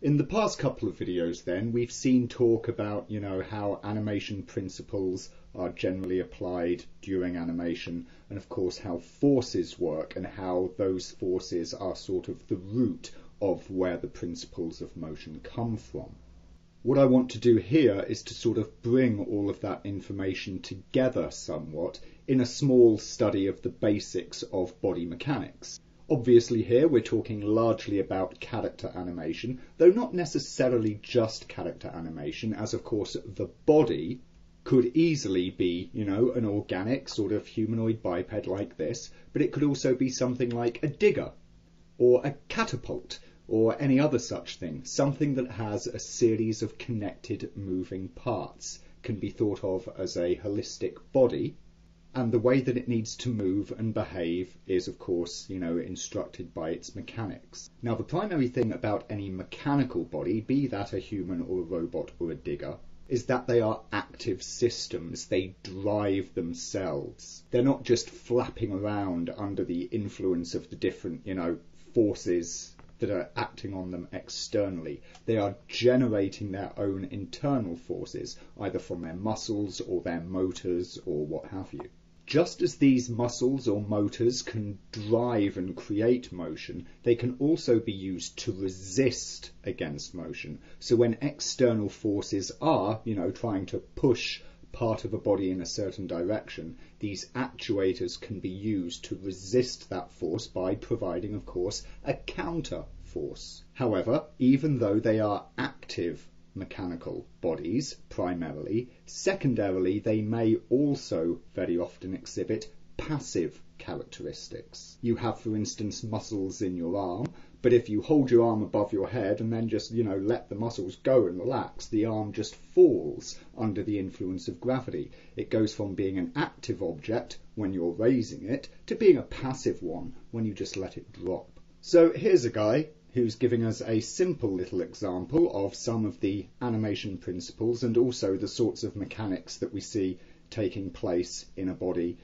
In the past couple of videos then, we've seen talk about, how animation principles are generally applied during animation, and of course how forces work and how those forces are sort of the root of where the principles of motion come from. What I want to do here is to sort of bring all of that information together somewhat in a small study of the basics of body mechanics. Obviously here we're talking largely about character animation, though not necessarily just character animation, as of course the body could easily be, an organic sort of humanoid biped like this, but it could also be something like a digger or a catapult or any other such thing. Something that has a series of connected moving parts can be thought of as a holistic body. And the way that it needs to move and behave is, of course, instructed by its mechanics. Now, the primary thing about any mechanical body, be that a human or a robot or a digger, is that they are active systems. They drive themselves. They're not just flapping around under the influence of the different, forces that are acting on them externally. They are generating their own internal forces, either from their muscles or their motors or what have you. Just as these muscles or motors can drive and create motion, they can also be used to resist against motion. So when external forces are, trying to push part of a body in a certain direction, these actuators can be used to resist that force by providing, of course, a counter force. However, even though they are active mechanical bodies primarily, secondarily they may also very often exhibit passive characteristics. You have, for instance, muscles in your arm, but if you hold your arm above your head and then just, let the muscles go and relax, the arm just falls under the influence of gravity. It goes from being an active object when you're raising it to being a passive one when you just let it drop. So here's a guy who's giving us a simple little example of some of the animation principles and also the sorts of mechanics that we see taking place in a body,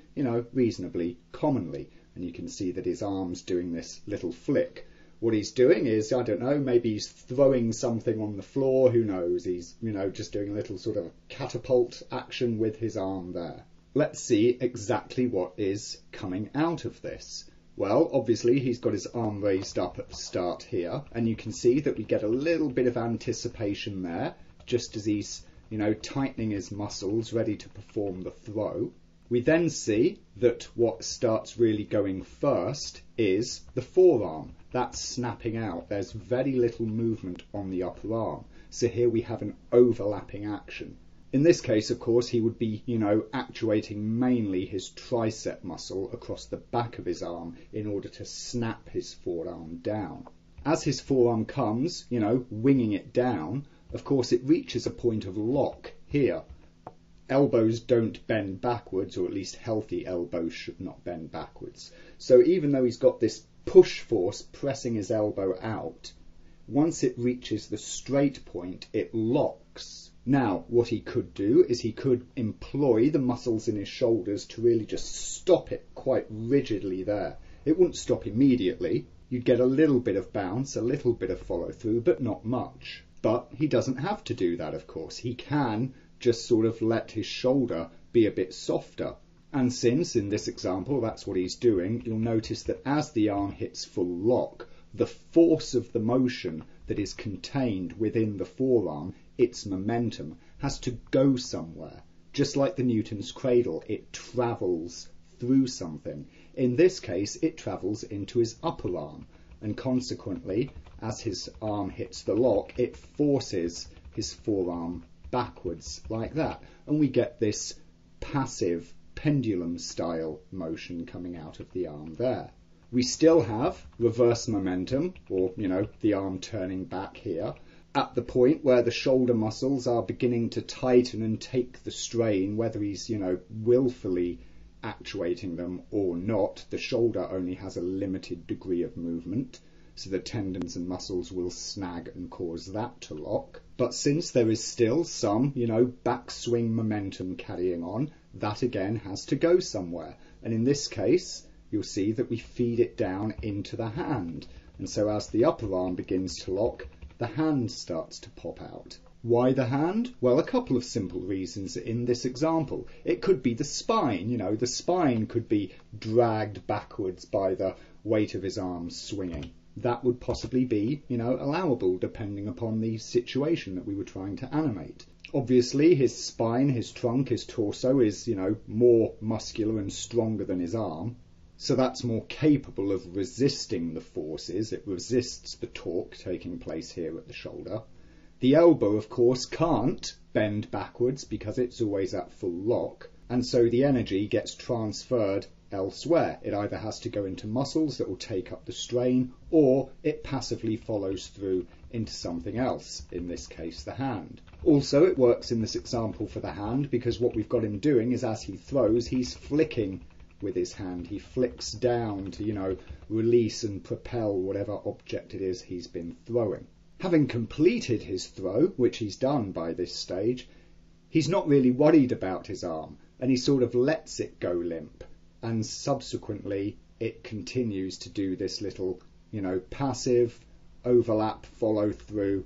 reasonably commonly. And you can see that his arm's doing this little flick. What he's doing is, maybe he's throwing something on the floor, who knows, he's, just doing a little sort of catapult action with his arm there. Let's see exactly what is coming out of this. Well, obviously he's got his arm raised up at the start here, and you can see that we get a little bit of anticipation there, just as he's, tightening his muscles, ready to perform the throw. We then see that what starts really going first is the forearm. That's snapping out. There's very little movement on the upper arm. So here we have an overlapping action. In this case, of course, he would be, actuating mainly his tricep muscle across the back of his arm in order to snap his forearm down. As his forearm comes, winging it down, of course, it reaches a point of lock here. Elbows don't bend backwards, or at least healthy elbows should not bend backwards. So even though he's got this push force pressing his elbow out, once it reaches the straight point, it locks. Now, what he could do is he could employ the muscles in his shoulders to really just stop it quite rigidly there. It wouldn't stop immediately. You'd get a little bit of bounce, a little bit of follow through, but not much. But he doesn't have to do that, of course. He can just sort of let his shoulder be a bit softer. And since, in this example, that's what he's doing, you'll notice that as the arm hits full lock, the force of the motion that is contained within the forearm, its momentum, has to go somewhere. Just like the Newton's cradle, it travels through something. In this case, it travels into his upper arm, and consequently, as his arm hits the lock, it forces his forearm backwards like that. And we get this passive pendulum style motion coming out of the arm there. We still have reverse momentum, or, the arm turning back here, at the point where the shoulder muscles are beginning to tighten and take the strain, whether he's, willfully actuating them or not. The shoulder only has a limited degree of movement, so the tendons and muscles will snag and cause that to lock. But since there is still some, backswing momentum carrying on, that again has to go somewhere. And in this case, you'll see that we feed it down into the hand. And so as the upper arm begins to lock, the hand starts to pop out. Why the hand? Well, a couple of simple reasons in this example. It could be the spine, the spine could be dragged backwards by the weight of his arms swinging. That would possibly be, allowable depending upon the situation that we were trying to animate. Obviously, his spine, his trunk, his torso is, more muscular and stronger than his arm. So that's more capable of resisting the forces. It resists the torque taking place here at the shoulder. The elbow, of course, can't bend backwards because it's always at full lock, and so the energy gets transferred elsewhere. It either has to go into muscles that will take up the strain, or it passively follows through into something else, in this case the hand. Also, it works in this example for the hand because what we've got him doing is as he throws, he's flicking with his hand. He flicks down to, release and propel whatever object it is he's been throwing. Having completed his throw, which he's done by this stage, he's not really worried about his arm, and he sort of lets it go limp, and subsequently it continues to do this little, passive overlap follow through,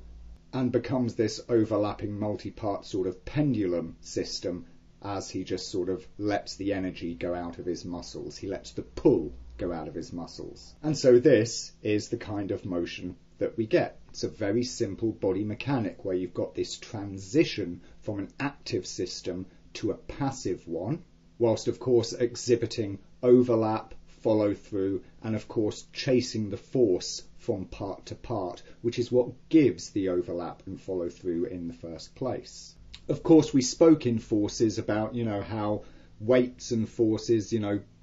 and becomes this overlapping multi-part sort of pendulum system as he just sort of lets the energy go out of his muscles. He lets the pull go out of his muscles. And so this is the kind of motion that we get. It's a very simple body mechanic where you've got this transition from an active system to a passive one, whilst of course exhibiting overlap, follow through, and of course chasing the force from part to part, which is what gives the overlap and follow through in the first place. Of course, we spoke in forces about, how weights and forces,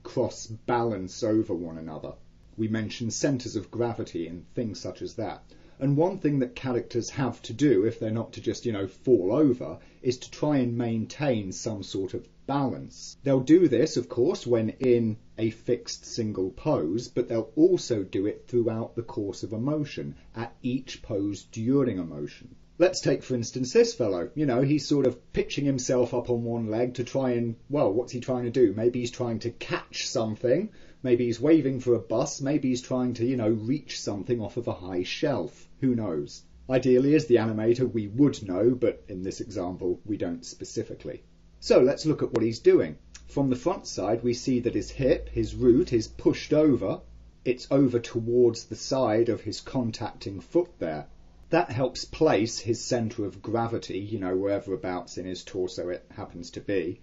cross balance over one another. We mentioned centres of gravity and things such as that. And one thing that characters have to do, if they're not to just, fall over, is to try and maintain some sort of balance. They'll do this, of course, when in a fixed single pose, but they'll also do it throughout the course of a motion, at each pose during a motion. Let's take, for instance, this fellow. He's sort of pitching himself up on one leg to try and, what's he trying to do? Maybe he's trying to catch something. Maybe he's waving for a bus. Maybe he's trying to, reach something off of a high shelf. Who knows? Ideally, as the animator, we would know, but in this example, we don't specifically. So let's look at what he's doing. From the front side, we see that his hip, his root, is pushed over. It's over towards the side of his contacting foot there. That helps place his centre of gravity, wherever abouts in his torso it happens to be,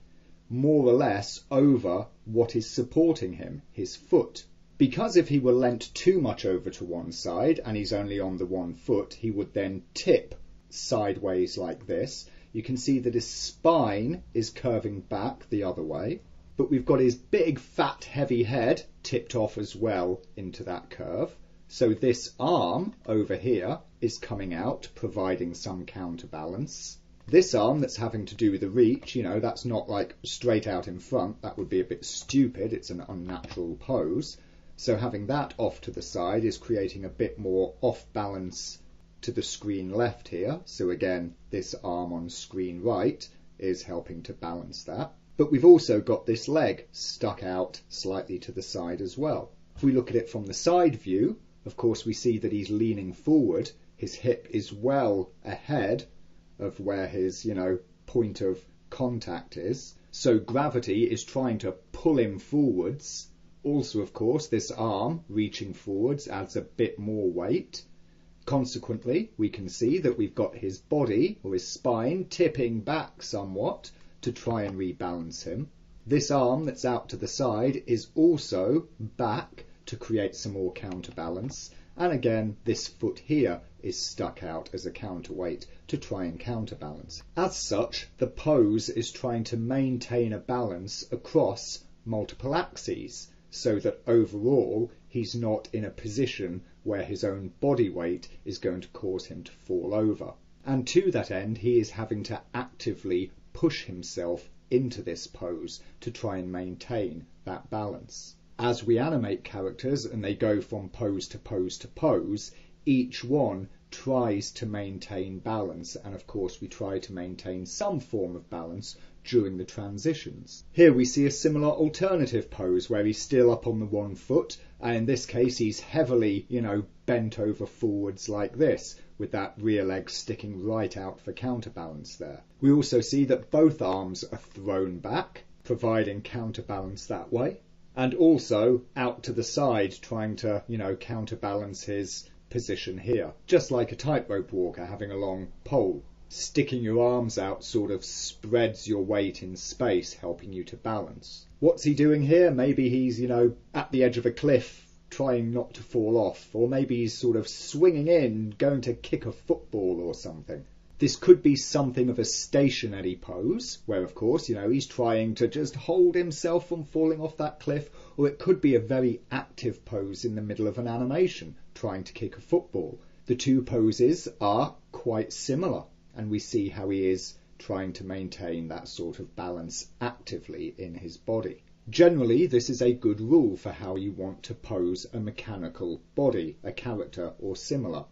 more or less over what is supporting him, his foot. Because if he were leant too much over to one side, and he's only on the one foot, he would then tip sideways like this. You can see that his spine is curving back the other way, but we've got his big, fat, heavy head tipped off as well into that curve. So this arm over here is coming out, providing some counterbalance. This arm that's having to do with the reach, that's not like straight out in front. That would be a bit stupid. It's an unnatural pose. So having that off to the side is creating a bit more off balance to the screen left here. So again, this arm on screen right is helping to balance that. But we've also got this leg stuck out slightly to the side as well. If we look at it from the side view, of course, we see that he's leaning forward. His hip is well ahead of where his, point of contact is. So gravity is trying to pull him forwards. Also, of course, this arm reaching forwards adds a bit more weight. Consequently, we can see that we've got his body or his spine tipping back somewhat to try and rebalance him. This arm that's out to the side is also back to create some more counterbalance, and again this foot here is stuck out as a counterweight to try and counterbalance. As such, the pose is trying to maintain a balance across multiple axes so that overall he's not in a position where his own body weight is going to cause him to fall over. And to that end, he is having to actively push himself into this pose to try and maintain that balance. As we animate characters and they go from pose to pose to pose, each one tries to maintain balance, and of course we try to maintain some form of balance during the transitions. Here we see a similar alternative pose where he's still up on the one foot, and in this case he's heavily, bent over forwards like this, with that rear leg sticking right out for counterbalance there. We also see that both arms are thrown back, providing counterbalance that way, and also out to the side, trying to, counterbalance his position here. Just like a tightrope walker having a long pole. Sticking your arms out sort of spreads your weight in space, helping you to balance. What's he doing here? Maybe he's, at the edge of a cliff, trying not to fall off, or maybe he's sort of swinging in, going to kick a football or something. This could be something of a stationary pose, where of course, he's trying to just hold himself from falling off that cliff, or it could be a very active pose in the middle of an animation, trying to kick a football. The two poses are quite similar, and we see how he is trying to maintain that sort of balance actively in his body. Generally, this is a good rule for how you want to pose a mechanical body, a character or similar,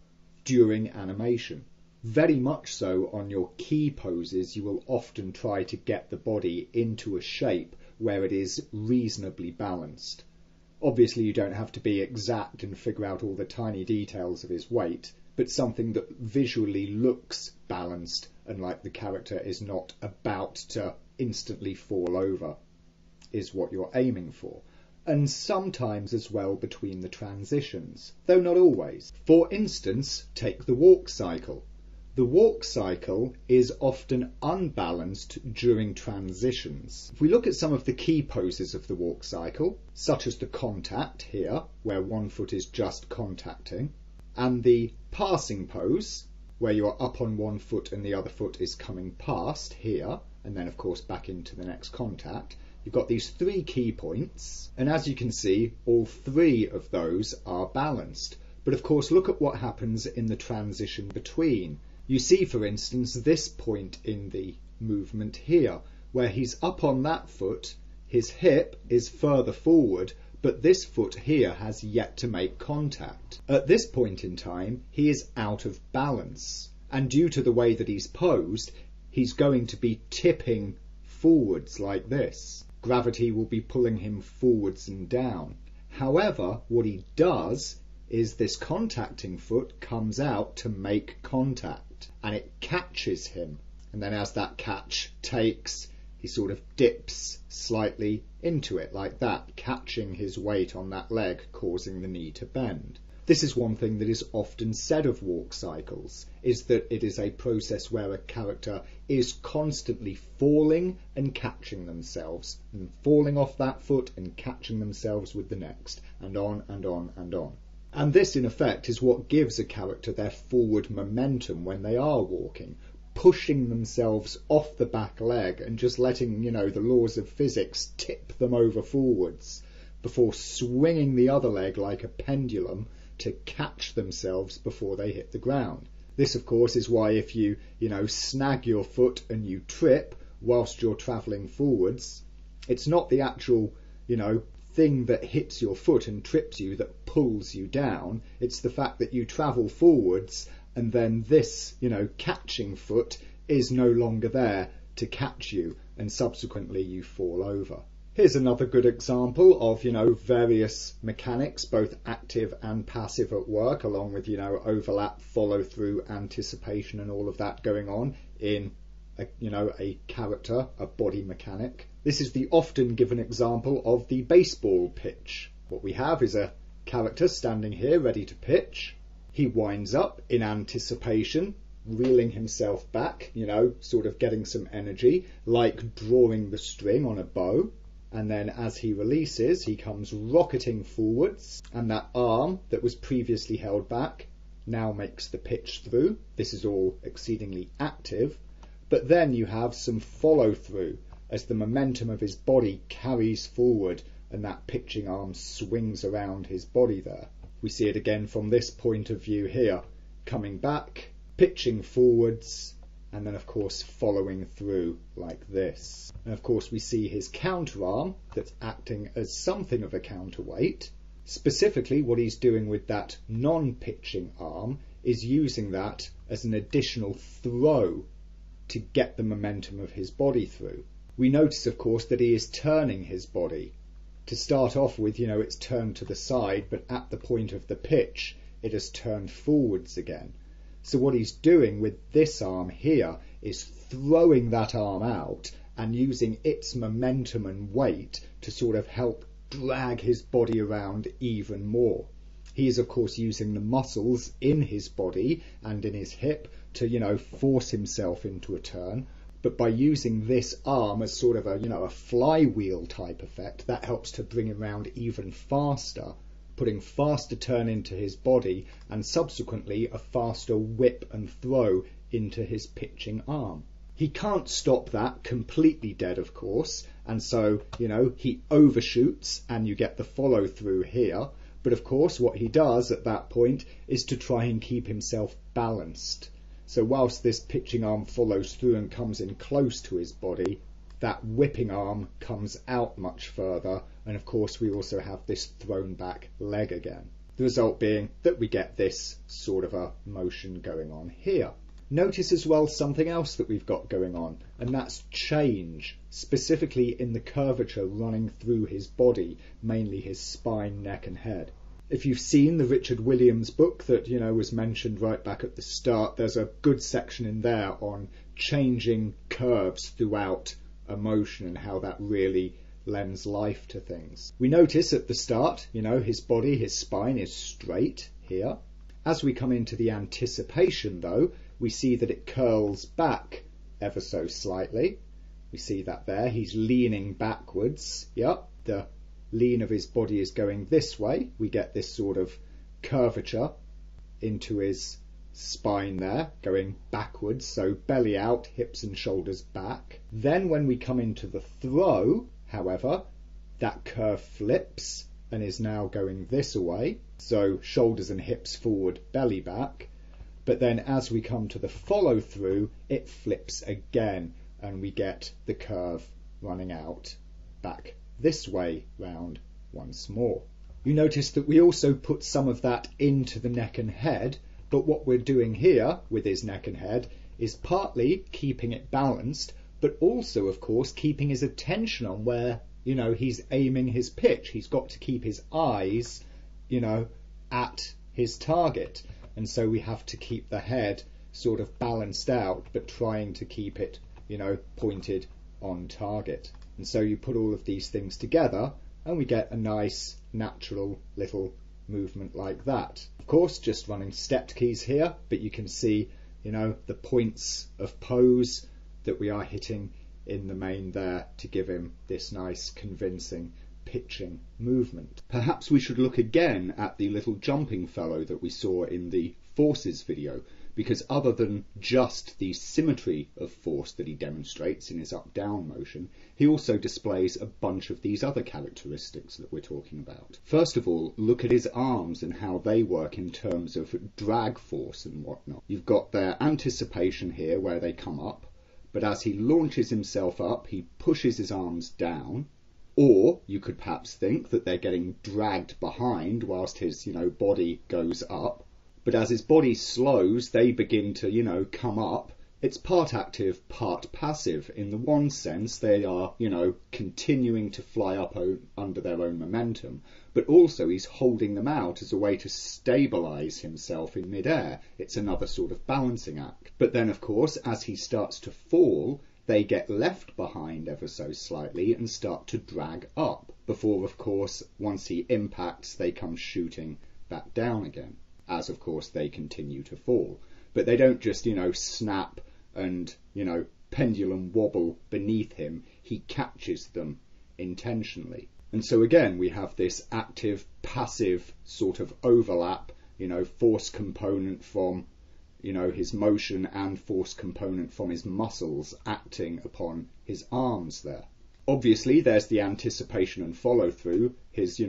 during animation. Very much so on your key poses, you will often try to get the body into a shape where it is reasonably balanced. Obviously, you don't have to be exact and figure out all the tiny details of his weight, but something that visually looks balanced and like the character is not about to instantly fall over is what you're aiming for. And sometimes as well between the transitions, though not always. For instance, take the walk cycle. The walk cycle is often unbalanced during transitions. If we look at some of the key poses of the walk cycle, such as the contact here, where one foot is just contacting, and the passing pose, where you're up on one foot and the other foot is coming past here, and then of course back into the next contact, you've got these three key points, and as you can see, all three of those are balanced. But of course, look at what happens in the transition between. You see, for instance, this point in the movement here, where he's up on that foot, his hip is further forward, but this foot here has yet to make contact. At this point in time, he is out of balance, and due to the way that he's posed, he's going to be tipping forwards like this. Gravity will be pulling him forwards and down. However, what he does is this contacting foot comes out to make contact, and it catches him. And then as that catch takes, he sort of dips slightly into it like that, catching his weight on that leg, causing the knee to bend. This is one thing that is often said of walk cycles, is that it is a process where a character is constantly falling and catching themselves, and falling off that foot and catching themselves with the next, and on and on and on. And this, in effect, is what gives a character their forward momentum when they are walking, pushing themselves off the back leg and just letting, the laws of physics tip them over forwards before swinging the other leg like a pendulum to catch themselves before they hit the ground. This, of course, is why if you, snag your foot and you trip whilst you're travelling forwards, it's not the actual, thing that hits your foot and trips you that pulls you down. It's the fact that you travel forwards and then this, catching foot is no longer there to catch you, and subsequently you fall over. Here's another good example of, various mechanics, both active and passive at work, along with, overlap, follow through, anticipation and all of that going on in a character, a body mechanic. This is the often given example of the baseball pitch. What we have is a character standing here ready to pitch. He winds up in anticipation, reeling himself back, sort of getting some energy, like drawing the string on a bow. And then as he releases, he comes rocketing forwards, and that arm that was previously held back now makes the pitch through. This is all exceedingly active. But then you have some follow through as the momentum of his body carries forward and that pitching arm swings around his body there. We see it again from this point of view here, coming back, pitching forwards, and then of course following through like this. And of course we see his counter arm that's acting as something of a counterweight. Specifically what he's doing with that non-pitching arm is using that as an additional throw to get the momentum of his body through. We notice, of course, that he is turning his body. To start off with, it's turned to the side, but at the point of the pitch, it has turned forwards again. So what he's doing with this arm here is throwing that arm out and using its momentum and weight to sort of help drag his body around even more. He is, of course, using the muscles in his body and in his hip to, force himself into a turn. But by using this arm as sort of a flywheel type effect, that helps to bring him around even faster, putting faster turn into his body and subsequently a faster whip and throw into his pitching arm. He can't stop that completely dead, of course, and so, he overshoots and you get the follow through here. But of course, what he does at that point is to try and keep himself balanced. So whilst this pitching arm follows through and comes in close to his body, that whipping arm comes out much further, and of course we also have this thrown back leg again. The result being that we get this sort of a motion going on here. Notice as well something else that we've got going on, and that's change, specifically in the curvature running through his body, mainly his spine, neck and head. If you've seen the Richard Williams book that, was mentioned right back at the start, there's a good section in there on changing curves throughout a motion and how that really lends life to things. We notice at the start, his body, his spine is straight here. As we come into the anticipation though, we see that it curls back ever so slightly. We see that there, he's leaning backwards. Yep, the lean of his body is going this way. We get this sort of curvature into his spine there, going backwards, so belly out, hips and shoulders back. Then when we come into the throw, however, that curve flips and is now going this way, so shoulders and hips forward, belly back. But then as we come to the follow through, it flips again and we get the curve running out back this way round once more. You notice that we also put some of that into the neck and head, but what we're doing here with his neck and head is partly keeping it balanced, but also, of course, keeping his attention on where, he's aiming his pitch. He's got to keep his eyes, at his target. And so we have to keep the head sort of balanced out, but trying to keep it, pointed on target. And so you put all of these things together and we get a nice, natural little movement like that. Of course, just running stepped keys here, but you can see, the points of pose that we are hitting in the main there to give him this nice, convincing pitching movement. Perhaps we should look again at the little jumping fellow that we saw in the forces video, because other than just the symmetry of force that he demonstrates in his up-down motion, he also displays a bunch of these other characteristics that we're talking about. First of all, look at his arms and how they work in terms of drag force and whatnot. You've got their anticipation here where they come up, but as he launches himself up, he pushes his arms down. Or you could perhaps think that they're getting dragged behind whilst his, body goes up. But as his body slows, they begin to, come up. It's part active, part passive. In the one sense, they are, continuing to fly up under their own momentum. But also he's holding them out as a way to stabilise himself in midair. It's another sort of balancing act. But then, of course, as he starts to fall, they get left behind ever so slightly and start to drag up. Before, of course, once he impacts, they come shooting back down again, as of course they continue to fall. But they don't just, snap and, pendulum wobble beneath him. He catches them intentionally. And so again, we have this active, passive sort of overlap, force component from, his motion and force component from his muscles acting upon his arms there. Obviously, there's the anticipation and follow through. His,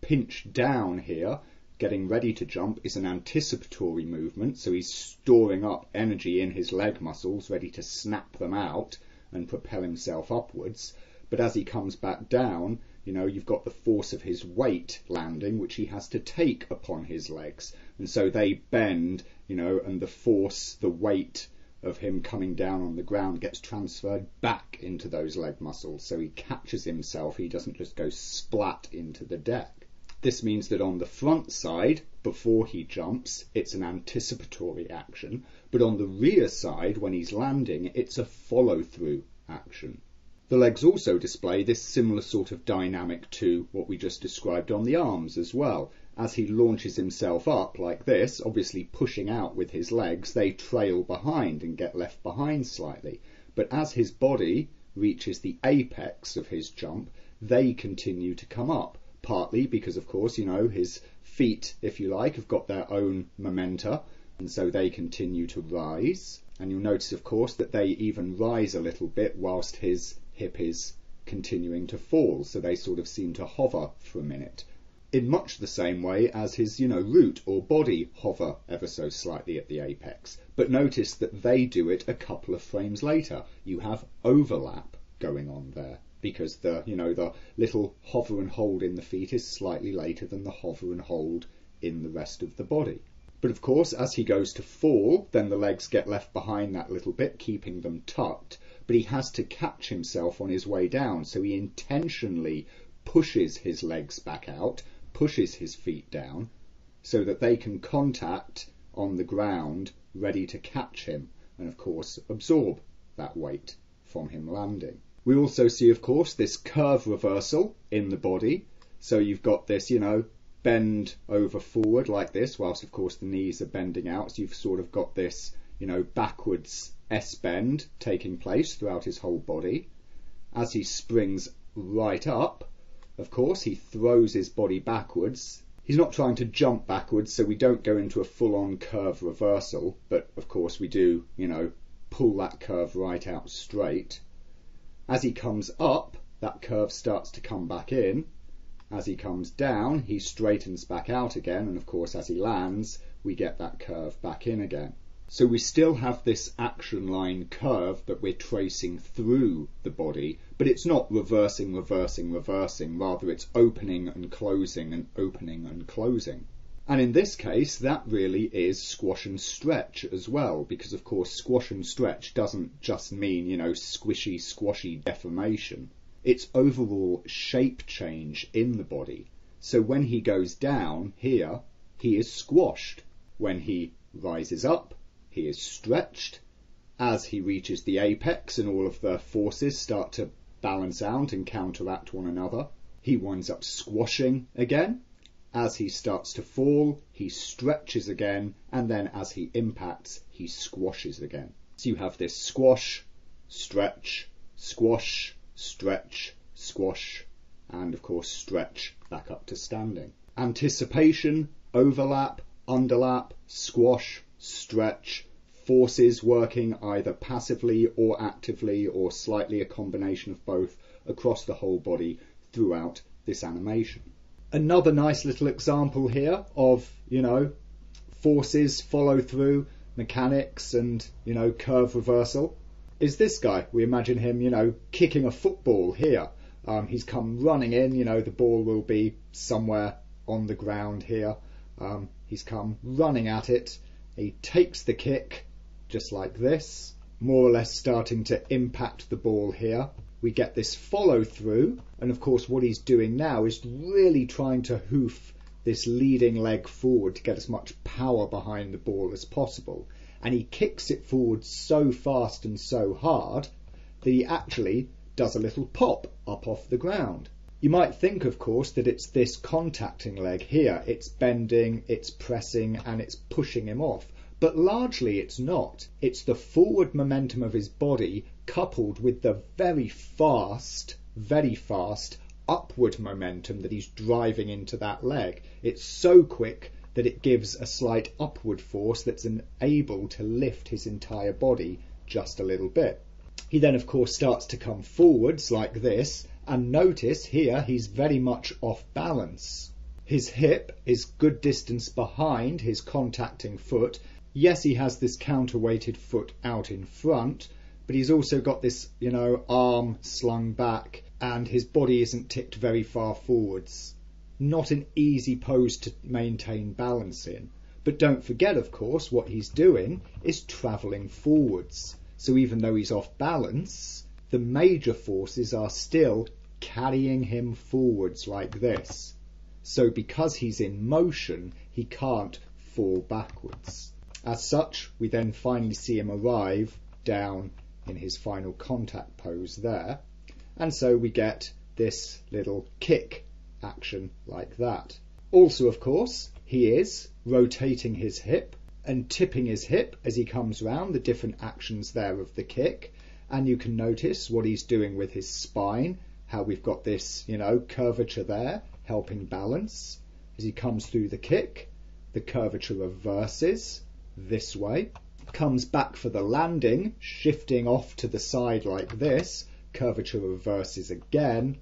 pinch down here, getting ready to jump, is an anticipatory movement. So he's storing up energy in his leg muscles, ready to snap them out and propel himself upwards. But as he comes back down, you've got the force of his weight landing, which he has to take upon his legs. And so they bend, and the force, the weight of him coming down on the ground gets transferred back into those leg muscles. So he catches himself. He doesn't just go splat into the deck. This means that on the front side, before he jumps, it's an anticipatory action, but on the rear side, when he's landing, it's a follow-through action. The legs also display this similar sort of dynamic to what we just described on the arms as well. As he launches himself up like this, obviously pushing out with his legs, they trail behind and get left behind slightly. But as his body reaches the apex of his jump, they continue to come up. Partly because, of course, you know, his feet, if you like, have got their own momenta, and so they continue to rise. And you'll notice, of course, that they even rise a little bit whilst his hip is continuing to fall, so they sort of seem to hover for a minute. In much the same way as his, root or body hover ever so slightly at the apex. But notice that they do it a couple of frames later. You have overlap going on there, because the little hover and hold in the feet is slightly later than the hover and hold in the rest of the body. But of course, as he goes to fall, then the legs get left behind that little bit, keeping them tucked, but he has to catch himself on his way down, so he intentionally pushes his legs back out, pushes his feet down, so that they can contact on the ground, ready to catch him, and of course absorb that weight from him landing. We also see, of course, this curve reversal in the body. So you've got this, bend over forward like this, whilst, of course, the knees are bending out. So you've sort of got this, backwards S-bend taking place throughout his whole body. As he springs right up, of course, he throws his body backwards. He's not trying to jump backwards, so we don't go into a full-on curve reversal. But, of course, we do, pull that curve right out straight. As he comes up, that curve starts to come back in. As he comes down, he straightens back out again. And of course, as he lands, we get that curve back in again. So we still have this action line curve that we're tracing through the body, but it's not reversing, reversing, reversing. Rather, it's opening and closing and opening and closing. And in this case, that really is squash and stretch as well, because of course squash and stretch doesn't just mean, squishy, squashy deformation. It's overall shape change in the body. So when he goes down here, he is squashed. When he rises up, he is stretched. As he reaches the apex and all of the forces start to balance out and counteract one another, he winds up squashing again. As he starts to fall, he stretches again, and then as he impacts, he squashes again. So you have this squash, stretch, squash, stretch, squash, and of course stretch back up to standing. Anticipation, overlap, underlap, squash, stretch, forces working either passively or actively or slightly a combination of both across the whole body throughout this animation. Another nice little example here of, forces, follow through, mechanics and, curve reversal is this guy. We imagine him, kicking a football here. He's come running in, the ball will be somewhere on the ground here. He's come running at it. He takes the kick just like this, more or less starting to impact the ball here. We get this follow through, and of course what he's doing now is really trying to hoof this leading leg forward to get as much power behind the ball as possible. And he kicks it forward so fast and so hard that he actually does a little pop up off the ground. You might think, of course, that it's this contacting leg here. It's bending, it's pressing, and it's pushing him off. But largely it's not. It's the forward momentum of his body coupled with the very fast upward momentum that he's driving into that leg. It's so quick that it gives a slight upward force that's able to lift his entire body just a little bit. He then, of course, starts to come forwards like this, and notice here he's very much off balance. His hip is good distance behind his contacting foot. Yes, he has this counterweighted foot out in front, but he's also got this, arm slung back, and his body isn't tipped very far forwards. Not an easy pose to maintain balance in. But don't forget, of course, what he's doing is travelling forwards. So even though he's off balance, the major forces are still carrying him forwards like this. So because he's in motion, he can't fall backwards. As such, we then finally see him arrive down in his final contact pose there. And so we get this little kick action like that. Also, of course, he is rotating his hip and tipping his hip as he comes round, the different actions there of the kick. And you can notice what he's doing with his spine, how we've got this, curvature there, helping balance. As he comes through the kick, the curvature reverses this way, comes back for the landing, shifting off to the side like this, curvature reverses again,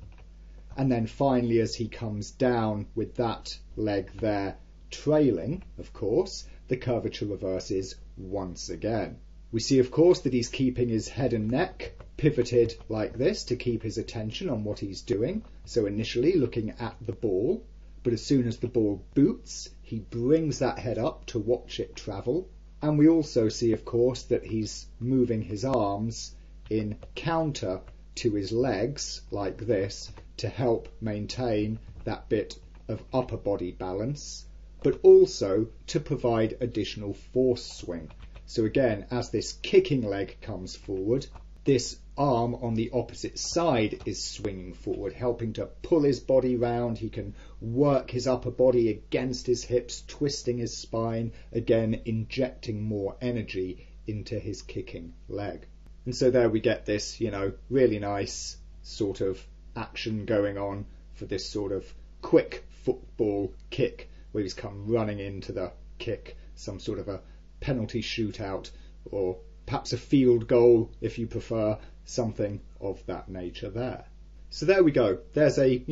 and then finally as he comes down with that leg there trailing, of course, the curvature reverses once again. We see, of course, that he's keeping his head and neck pivoted like this to keep his attention on what he's doing. So initially looking at the ball, but as soon as the ball boots, he brings that head up to watch it travel. And we also see, of course, that he's moving his arms in counter to his legs like this to help maintain that bit of upper body balance, but also to provide additional force swing. So again, as this kicking leg comes forward, this arm on the opposite side is swinging forward, helping to pull his body round. He can work his upper body against his hips, twisting his spine, again injecting more energy into his kicking leg. And so there we get this, really nice sort of action going on for this sort of quick football kick, where he's come running into the kick, some sort of a penalty shootout, or perhaps a field goal if you prefer, something of that nature there. So there we go. There's a,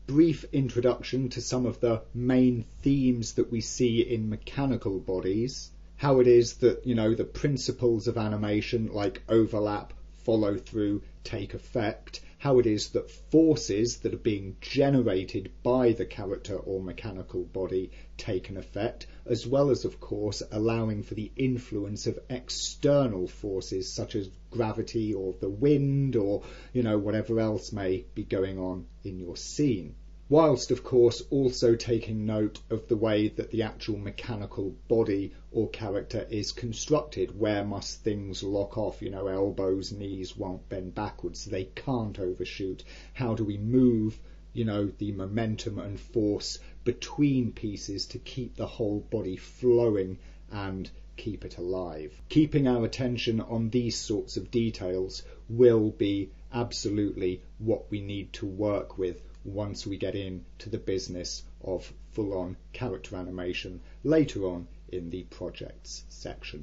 brief introduction to some of the main themes that we see in mechanical bodies, how it is that, the principles of animation like overlap, follow through, take effect, how it is that forces that are being generated by the character or mechanical body take an effect, as well as, of course, allowing for the influence of external forces such as gravity or the wind or, whatever else may be going on in your scene. Whilst, of course, also taking note of the way that the actual mechanical body or character is constructed. Where must things lock off? Elbows, knees won't bend backwards, so they can't overshoot. How do we move, the momentum and force between pieces to keep the whole body flowing and keep it alive? Keeping our attention on these sorts of details will be absolutely what we need to work with once we get into the business of full-on character animation later on in the projects section.